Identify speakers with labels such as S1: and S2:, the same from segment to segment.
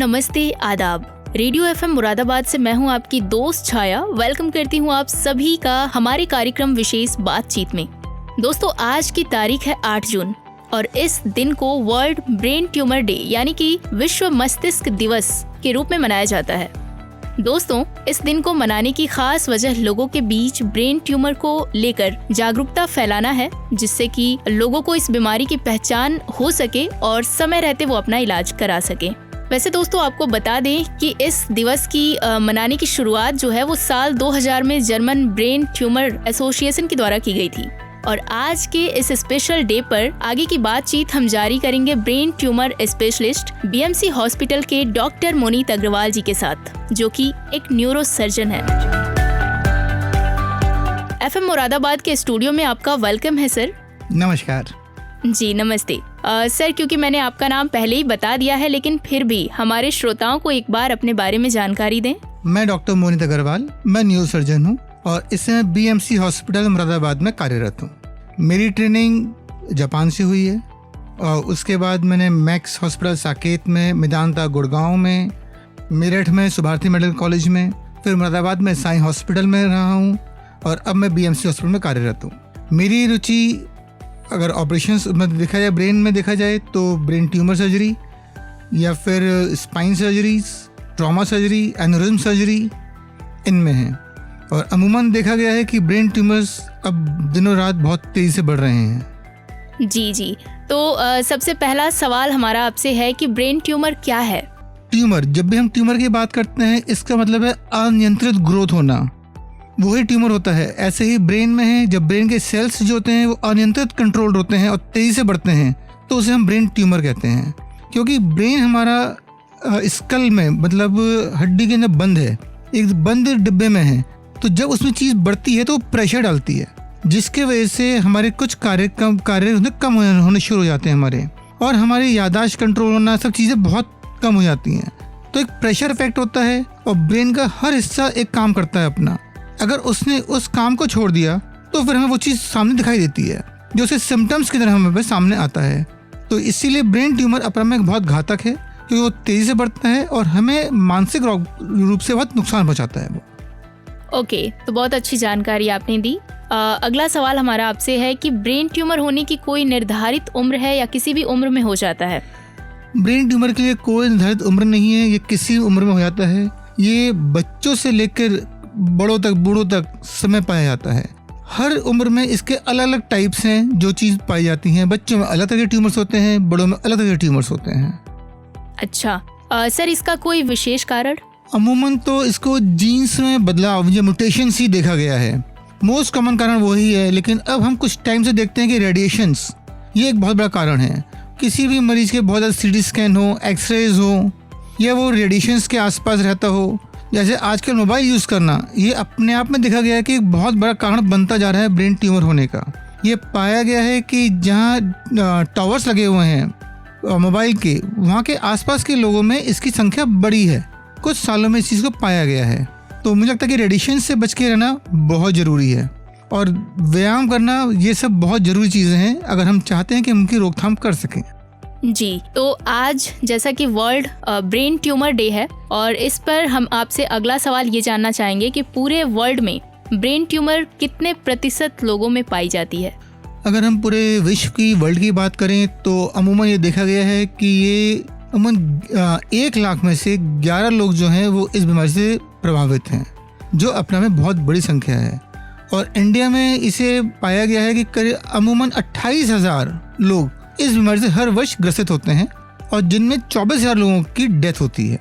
S1: नमस्ते, आदाब। Radio FM Moradabad से मैं हूं आपकी दोस्त छाया। वेलकम करती हूं आप सभी का हमारे कार्यक्रम विशेष बातचीत में। दोस्तों, आज की तारीख है 8 जून और इस दिन को वर्ल्ड ब्रेन ट्यूमर डे यानी कि विश्व मस्तिष्क दिवस के रूप में मनाया जाता है। दोस्तों, इस दिन को मनाने की खास वजह लोगों के बीच ब्रेन ट्यूमर को लेकर जागरूकता फैलाना है, जिससे कि लोगों को इस बीमारी की पहचान हो सके और समय रहते वो अपना इलाज करा सके। वैसे दोस्तों, आपको बता दें कि इस दिवस की मनाने की शुरुआत जो है वो साल 2000 में जर्मन ब्रेन ट्यूमर एसोसिएशन के द्वारा की गई थी। और आज के इस स्पेशल डे पर आगे की बातचीत हम जारी करेंगे brain tumour specialist BMC hospital के डॉक्टर मोनीत अग्रवाल जी के साथ, जो कि एक न्यूरो सर्जन है। एफएम मुरादाबाद के स्टूडियो में आपका वेलकम है सर।
S2: नमस्कार
S1: जी, नमस्ते सर। क्योंकि मैंने आपका नाम पहले ही बता दिया है, लेकिन फिर भी हमारे श्रोताओं को एक बार अपने बारे में जानकारी दें।
S2: मैं डॉक्टर मोनीत अग्रवाल, मैं न्यूरो सर्जन हूँ और इस समय बीएमसी हॉस्पिटल मुरादाबाद में कार्यरत हूँ। मेरी ट्रेनिंग जापान से हुई है और उसके बाद मैंने मैक्स हॉस्पिटल साकेत में, मेदांता गुड़गांव में, मेरठ में सुभारती मेडिकल कॉलेज में, फिर मुरादाबाद में साई हॉस्पिटल में रहा हूँ और अब मैं बीएमसी हॉस्पिटल में कार्यरत हूँ। मेरी रुचि अगर ऑपरेशंस में देखा जाए, ब्रेन में देखा जाए तो ब्रेन ट्यूमर सर्जरी या फिर spine surgeries, trauma surgery, aneurysm surgery, इनमें है। और अमूमन देखा गया है कि ब्रेन ट्यूमर्स अब दिनों रात बहुत तेज़ी से बढ़ रहे हैं।
S1: जी। तो सबसे पहला सवाल हमारा आपसे है कि ब्रेन ट्यूमर क्या है?
S2: ट्यूमर, जब भी हम ट्यूमर की बात करते हैं, इसका मतलब है अनियंत्रित ग्रोथ होना, वही ट्यूमर होता है। ऐसे ही ब्रेन में है, जब ब्रेन के सेल्स जो होते हैं वो अनियंत्रित कंट्रोल होते हैं और तेज़ी से बढ़ते हैं तो उसे हम ब्रेन ट्यूमर कहते हैं। क्योंकि ब्रेन हमारा स्कल में, मतलब हड्डी के अंदर बंद है, एक बंद डिब्बे में है, तो जब उसमें चीज़ बढ़ती है तो वो प्रेशर डालती है, जिसके वजह से हमारे कुछ कार्य कम होने शुरू हो जाते हैं हमारे, और हमारी याददाश्त कंट्रोल होना, सब चीज़ें बहुत कम हो जाती हैं। तो एक प्रेशर इफेक्ट होता है और ब्रेन का हर हिस्सा एक काम करता है अपना। अगर उसने उस काम को छोड़ दिया तो फिर हमें वो चीज़ सामने दिखाई देती है, जो उसके सिम्टम्स की तरह हमें सामने आता है। तो इसीलिए ब्रेन ट्यूमर अपने में बहुत घातक है, क्योंकि वो तेज़ी से बढ़ता है और हमें मानसिक रूप से बहुत नुकसान पहुँचाता है वो।
S1: ओके, तो बहुत अच्छी जानकारी आपने दी। अगला सवाल हमारा आपसे है कि ब्रेन ट्यूमर होने की कोई निर्धारित उम्र है या किसी भी उम्र में हो जाता है?
S2: ब्रेन ट्यूमर के लिए कोई निर्धारित उम्र नहीं है, ये किसी उम्र में हो जाता है। ये बच्चों से लेकर बड़ों तक, बूढ़ों तक समय पाया जाता है। हर उम्र में इसके अलग अलग टाइप्स हैं जो चीज़ पाई जाती हैं। बच्चों में अलग तरह के ट्यूमर्स होते हैं, बड़ों में अलग तरह के ट्यूमर्स होते हैं।
S1: अच्छा सर, इसका कोई विशेष कारण?
S2: अमूमन तो इसको जीन्स में बदलाव या म्यूटेशंस ही देखा गया है। मोस्ट कॉमन कारण वही है, लेकिन अब हम कुछ टाइम से देखते हैं कि रेडिएशंस ये एक बहुत बड़ा कारण है। किसी भी मरीज के बहुत ज़्यादा सीटी स्कैन हो, एक्सरेज हो, या वो रेडिएशंस के आसपास रहता हो, जैसे आजकल मोबाइल यूज़ करना, ये अपने आप में देखा गया है कि एक बहुत बड़ा कारण बनता जा रहा है ब्रेन ट्यूमर होने का। ये पाया गया है कि जहाँ टावर्स लगे हुए हैं मोबाइल के, वहाँ के आसपास के लोगों में इसकी संख्या बढ़ी है। कुछ सालों में इस चीज़ को पाया गया है। तो मुझे लगता है कि रेडिएशन से बच के रहना बहुत ज़रूरी है और व्यायाम करना, ये सब बहुत ज़रूरी चीज़ें हैं अगर हम चाहते हैं कि हम उनकी रोकथाम कर सकें।
S1: जी, तो आज जैसा कि वर्ल्ड ब्रेन ट्यूमर डे है और इस पर हम आपसे अगला सवाल ये जानना चाहेंगे कि पूरे वर्ल्ड में ब्रेन ट्यूमर कितने प्रतिशत लोगों में पाई जाती है?
S2: अगर हम पूरे विश्व की, वर्ल्ड की बात करें तो अमूमन ये देखा गया है कि ये अमूमन 1 लाख में से 11 लोग जो हैं वो इस बीमारी से प्रभावित हैं, जो अपने में बहुत बड़ी संख्या है। और इंडिया में इसे पाया गया है कि करीब अमूमन 28,000 लोग इस बीमारी से हर वर्ष ग्रसित होते हैं और जिनमें 24,000 लोगों की डेथ होती है।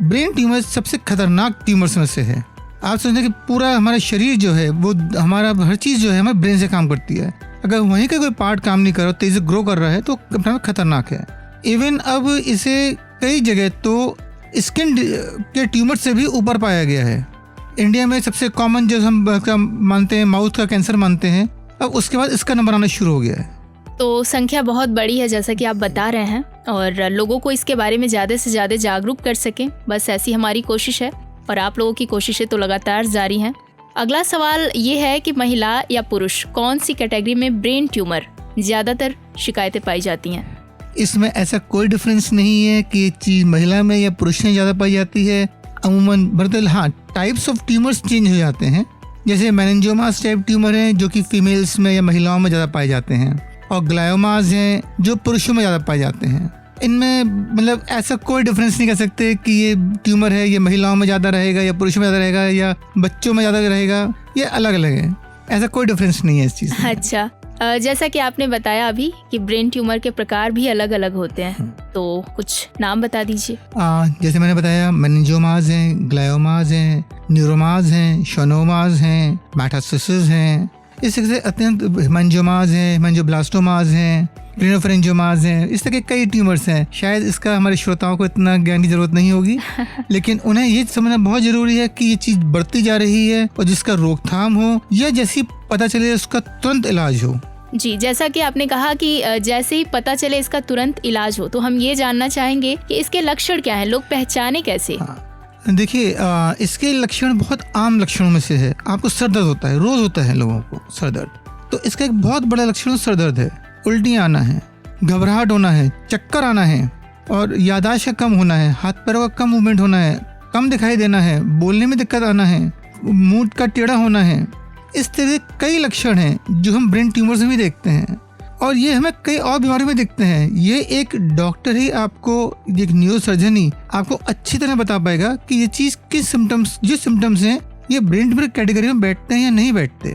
S2: ब्रेन ट्यूमर सबसे खतरनाक ट्यूमर्स में से है। आप समझते हैं कि पूरा हमारा शरीर जो है, वो हमारा हर चीज़ जो है हमारे ब्रेन से काम करती है। अगर वहीं का कोई पार्ट काम नहीं कर रहा, तेज़ी से ग्रो कर रहा है, तो अपने में खतरनाक है। इवन अब इसे कई जगह तो स्किन के ट्यूमर से भी ऊपर पाया गया है। इंडिया में सबसे कॉमन जो हम मानते हैं, माउथ का कैंसर मानते हैं, अब उसके बाद इसका नंबर आना शुरू हो गया है।
S1: तो संख्या बहुत बड़ी है जैसा कि आप बता रहे हैं, और लोगों को इसके बारे में ज़्यादा से ज़्यादा जागरूक कर सकें, बस ऐसी हमारी कोशिश है और आप लोगों की कोशिशें तो लगातार जारी हैं। अगला सवाल ये है कि महिला या पुरुष कौन सी कैटेगरी में ब्रेन ट्यूमर ज़्यादातर शिकायतें पाई जाती हैं?
S2: इसमें ऐसा कोई डिफरेंस नहीं है कि ये चीज़ महिला में या पुरुष में ज़्यादा पाई जाती है। अमूमन मतलब हाँ, टाइप्स ऑफ ट्यूमर्स चेंज हो जाते हैं। जैसे मेनिंजोमास टाइप ट्यूमर हैं जो कि फीमेल्स में या महिलाओं में ज़्यादा पाए जाते हैं, और ग्लायोमास हैं जो पुरुषों में ज़्यादा पाए जाते हैं। इनमें मतलब ऐसा कोई डिफरेंस नहीं कर सकते कि ये ट्यूमर है ये महिलाओं में ज़्यादा रहेगा या पुरुषों में ज़्यादा रहेगा या बच्चों में ज़्यादा रहेगा, ये अलग अलग है। ऐसा कोई डिफरेंस नहीं है इस चीज़ में।
S1: अच्छा, जैसा कि आपने बताया अभी कि ब्रेन ट्यूमर के प्रकार भी अलग अलग होते हैं, तो कुछ नाम बता दीजिए।
S2: जैसे मैंने बताया, मेनिंजोमास हैं, ग्लायोमास हैं, न्यूरोमास हैं, शोनोमास हैं, मेटास्टेसिस हैं। इस तरह से अत्यंत हेमांजियोमास हैं, हेमांजियोब्लास्टोमास हैं, क्लिनोफरेंजियोमास हैं। इस तरह के कई ट्यूमर्स हैं। शायद इसका हमारे श्रोताओं को इतना ज्ञान की जरूरत नहीं होगी, लेकिन उन्हें ये समझना बहुत जरूरी है कि ये चीज़ बढ़ती जा रही है और जिसका रोकथाम हो या जैसी पता चले उसका तुरंत इलाज हो।
S1: जी, जैसा कि आपने कहा कि जैसे ही पता चले इसका तुरंत इलाज हो, तो हम ये जानना चाहेंगे कि इसके लक्षण क्या हैं, लोग पहचाने कैसे?
S2: देखिए, इसके लक्षण बहुत आम लक्षणों में से है। आपको सर दर्द होता है, रोज होता है लोगों को सर दर्द, तो इसका एक बहुत बड़ा लक्षण सर दर्द है। उल्टियाँ आना है, घबराहट होना है, चक्कर आना है, और याददाश्त का कम होना है, हाथ पैरों का कम मूवमेंट होना है, कम दिखाई देना है, बोलने में दिक्कत आना है, मूड का टेढ़ा होना है। इस तरह कई लक्षण हैं जो हम ब्रेन ट्यूमर्स में भी देखते हैं, और ये हमें कई और बीमारियों में दिखते हैं। ये एक डॉक्टर ही आपको, एक न्यूरोसर्जन ही आपको अच्छी तरह बता पाएगा कि ये चीज़ किस सिम्टम्स, जो सिम्टम्स हैं ये ब्रेन ट्यूमर कैटेगरी में बैठते हैं या नहीं बैठते।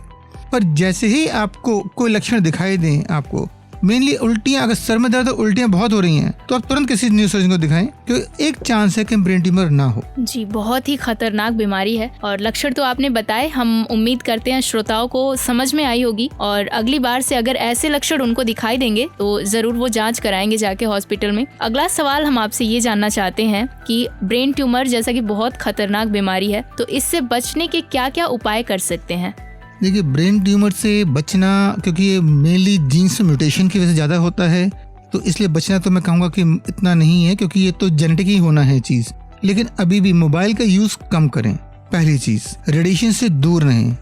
S2: पर जैसे ही आपको कोई लक्षण दिखाई दें, आपको मेनली उल्टियाँ, अगर सर में दर्द और उल्टियाँ बहुत हो रही हैं तो आप तुरंत किसी न्यूरोसर्जन को दिखाएं, क्योंकि एक चांस है कि ब्रेन ट्यूमर ना हो।
S1: जी, बहुत ही खतरनाक बीमारी है और लक्षण तो आपने बताए। हम उम्मीद करते हैं श्रोताओं को समझ में आई होगी, और अगली बार से अगर ऐसे लक्षण उनको दिखाई देंगे तो जरूर वो जांच कराएंगे जाके हॉस्पिटल में। अगला सवाल हम आपसे ये जानना चाहते हैं कि ब्रेन ट्यूमर जैसा कि बहुत खतरनाक बीमारी है, तो इससे बचने के क्या क्या उपाय कर सकते हैं?
S2: देखिए, ब्रेन ट्यूमर से बचना, क्योंकि ये मेनली जीन्स म्यूटेशन की वजह से ज़्यादा होता है, तो इसलिए बचना तो मैं कहूँगा कि इतना नहीं है, क्योंकि ये तो जेनेटिक ही होना है चीज़। लेकिन अभी भी मोबाइल का यूज़ कम करें, पहली चीज़। रेडिएशन से दूर रहें।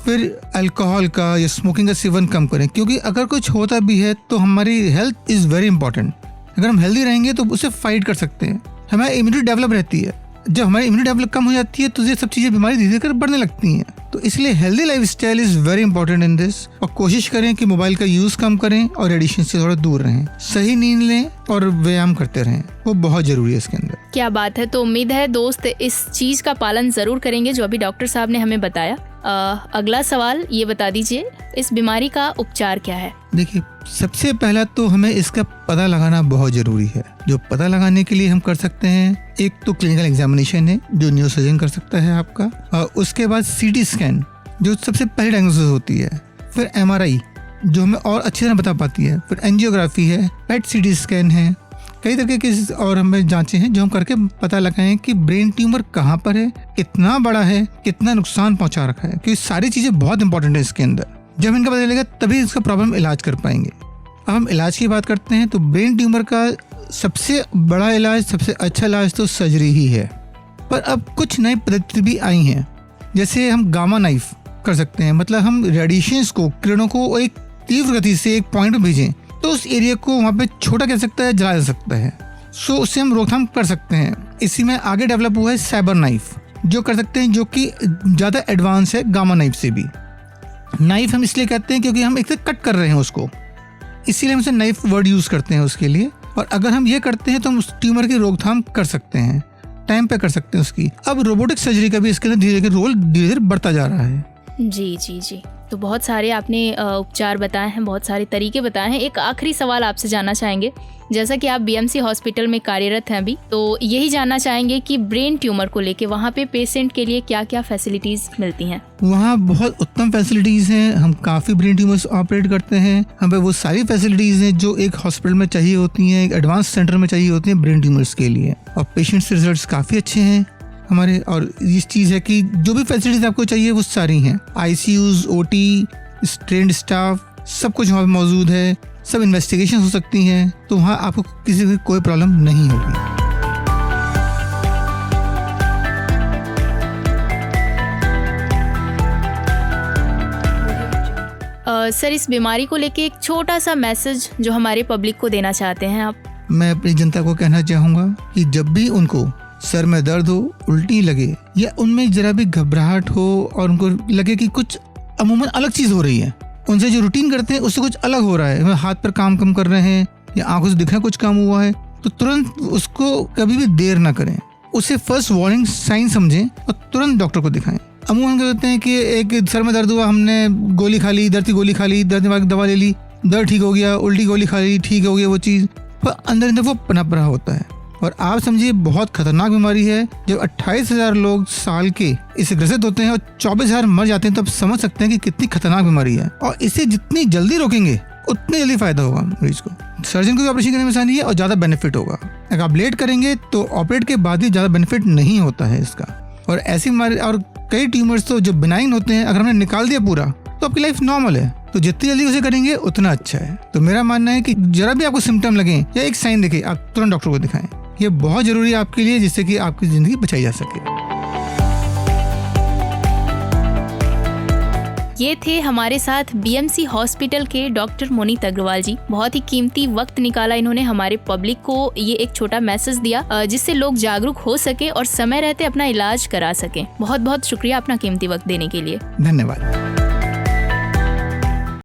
S2: फिर अल्कोहल का या स्मोकिंग का सेवन कम करें, क्योंकि अगर कुछ होता भी है तो हमारी हेल्थ इज़ वेरी इंपॉर्टेंट। अगर हम हेल्दी रहेंगे तो उससे फाइट कर सकते हैं, हमारी इम्यूनिटी डेवलप रहती है। जब हमारी इम्यूनिटी डेवलप कम हो जाती है तो ये सब चीज़ें, बीमारी धीरे धीरे बढ़ने लगती हैं। तो इसलिए healthy lifestyle is very important in this, और कोशिश करें कि मोबाइल का यूज़ कम करें और रेडिएशन से थोड़ा दूर रहें। सही नींद लें और व्यायाम करते रहें, वो बहुत ज़रूरी है इसके अंदर।
S1: क्या बात है। तो उम्मीद है दोस्त इस चीज़ का पालन ज़रूर करेंगे जो अभी डॉक्टर साहब ने हमें बताया। अगला सवाल ये बता दीजिए, इस बीमारी का उपचार क्या है?
S2: देखिए, सबसे पहला तो हमें इसका पता लगाना बहुत ज़रूरी है। जो पता लगाने के लिए हम कर सकते हैं, एक तो क्लिनिकल एग्जामिनेशन है जो न्यूरोसर्जन कर सकता है आपका, और उसके बाद सीटी स्कैन जो सबसे पहले डायग्नोसिस होती है, फिर एमआरआई जो हमें और अच्छी तरह बता पाती है, फिर एंजियोग्राफी है, पेट सीटी स्कैन है, कई तरह के और हमें जांचें हैं जो हम करके पता लगाएं कि ब्रेन ट्यूमर कहाँ पर है, कितना बड़ा है, कितना नुकसान पहुंचा रखा है, क्योंकि सारी चीज़ें बहुत इंपॉर्टेंट है इसके अंदर। जब इनका पता चलेगा तभी इसका प्रॉब्लम इलाज कर पाएंगे। अब हम इलाज की बात करते हैं, तो ब्रेन ट्यूमर का सबसे बड़ा इलाज, सबसे अच्छा इलाज तो सर्जरी ही है। पर अब कुछ नई पद्धति भी आई हैं, जैसे हम गामा नाइफ कर सकते हैं, मतलब हम रेडिएशंस को, किरणों को एक तीव्र गति से एक पॉइंट में भेजें तो उस एरिया को वहाँ पे छोटा कर सकता है, जला जा सकता है। सो उससे हम रोकथाम कर सकते हैं। इसी में आगे डेवलप हुआ है साइबर नाइफ, जो कर सकते हैं, जो कि ज़्यादा एडवांस है गामा नाइफ से भी। नाइफ हम इसलिए कहते हैं क्योंकि हम एक से कट कर रहे हैं उसको, इसीलिए हम उसे नाइफ वर्ड यूज़ करते हैं उसके लिए। और अगर हम ये करते हैं तो हम उस ट्यूमर की रोकथाम कर सकते हैं, टाइम पे कर सकते हैं उसकी। अब रोबोटिक सर्जरी का भी इसके अंदर धीरे धीरे रोल धीरे धीरे बढ़ता जा रहा है।
S1: जी जी जी, तो बहुत सारे आपने उपचार बताए हैं, बहुत सारे तरीके बताए हैं। एक आखिरी सवाल आपसे जानना चाहेंगे, जैसा कि आप बीएमसी हॉस्पिटल में कार्यरत हैं अभी, तो यही जानना चाहेंगे कि ब्रेन ट्यूमर को लेके वहाँ पे पेशेंट के लिए क्या क्या फैसिलिटीज़ मिलती हैं?
S2: वहाँ बहुत उत्तम फैसिलिटीज़ हैं। हम काफ़ी ब्रेन ट्यूमर्स ऑपरेट करते हैं। हमें वो सारी फैसिलिटीज़ हैं जो एक हॉस्पिटल में चाहिए होती हैं, एक एडवांस सेंटर में चाहिए होती हैं ब्रेन ट्यूमर्स के लिए, और पेशेंट्स के रिजल्ट काफ़ी अच्छे हैं हमारे। और इस चीज़ है कि जो भी फैसिलिटीज़ आपको चाहिए वो सारी हैं। ICUs, OT, ट्रेंड स्टाफ, सब कुछ वहाँ पे मौजूद है। सब इन्वेस्टिगेशन हो सकती हैं, तो वहाँ आपको किसी की कोई प्रॉब्लम नहीं होगी।
S1: सर इस बीमारी को लेके एक छोटा सा मैसेज जो हमारे पब्लिक को देना चाहते हैं आप।
S2: मैं अपनी जनता को कहना चाहूँगा कि जब भी उनको सर में दर्द हो, उल्टी लगे या उनमें जरा भी घबराहट हो और उनको लगे कि कुछ अमूमन अलग चीज़ हो रही है, उनसे जो रूटीन करते हैं उससे कुछ अलग हो रहा है, हाथ पर काम कम कर रहे हैं या आंखों से दिखना कुछ कम हुआ है, तो तुरंत उसको कभी भी देर ना करें, उसे फर्स्ट वार्निंग साइन समझें और तुरंत डॉक्टर को दिखाएं। अमूमन कहते हैं कि एक सर में दर्द हुआ, हमने गोली खा ली, दर्द की गोली खा ली, दर्द की दवा ले ली, दर्द ठीक हो गया, उल्टी गोली खा ली, ठीक हो गया वो चीज़, पर अंदर अंदर वो पनप रहा होता है। और आप समझिए बहुत खतरनाक बीमारी है। जब 28,000 लोग साल के इससे ग्रसित होते हैं और 24,000 मर जाते हैं, तो आप समझ सकते हैं कि कितनी खतरनाक बीमारी है। और इसे जितनी जल्दी रोकेंगे उतनी जल्दी फायदा होगा मरीज को। सर्जन को भी ऑपरेशन करने में आसानी है और ज़्यादा बेनिफिट होगा। अगर आप लेट करेंगे तो ऑपरेट के बाद ही ज़्यादा बेनिफिट नहीं होता है इसका। और ऐसी बीमारी और कई ट्यूमर्स तो जो बिनाइन होते हैं, अगर हमने निकाल दिया पूरा तो आपकी लाइफ नॉर्मल है। तो जितनी जल्दी उसे करेंगे उतना अच्छा है। तो मेरा मानना है कि जरा भी आपको सिम्टम लगे या एक साइन दिखे, आप तुरंत डॉक्टर को दिखाएं। ये बहुत जरूरी है आपके लिए, जिससे कि आपकी जिंदगी बचाई जा सके।
S1: ये थे हमारे साथ बीएमसी हॉस्पिटल के डॉक्टर मोनीत अग्रवाल जी। बहुत ही कीमती वक्त निकाला इन्होंने हमारे पब्लिक को ये एक छोटा मैसेज दिया, जिससे लोग जागरूक हो सके और समय रहते अपना इलाज करा सके। बहुत बहुत शुक्रिया अपना कीमती वक्त देने के लिए।
S2: धन्यवाद।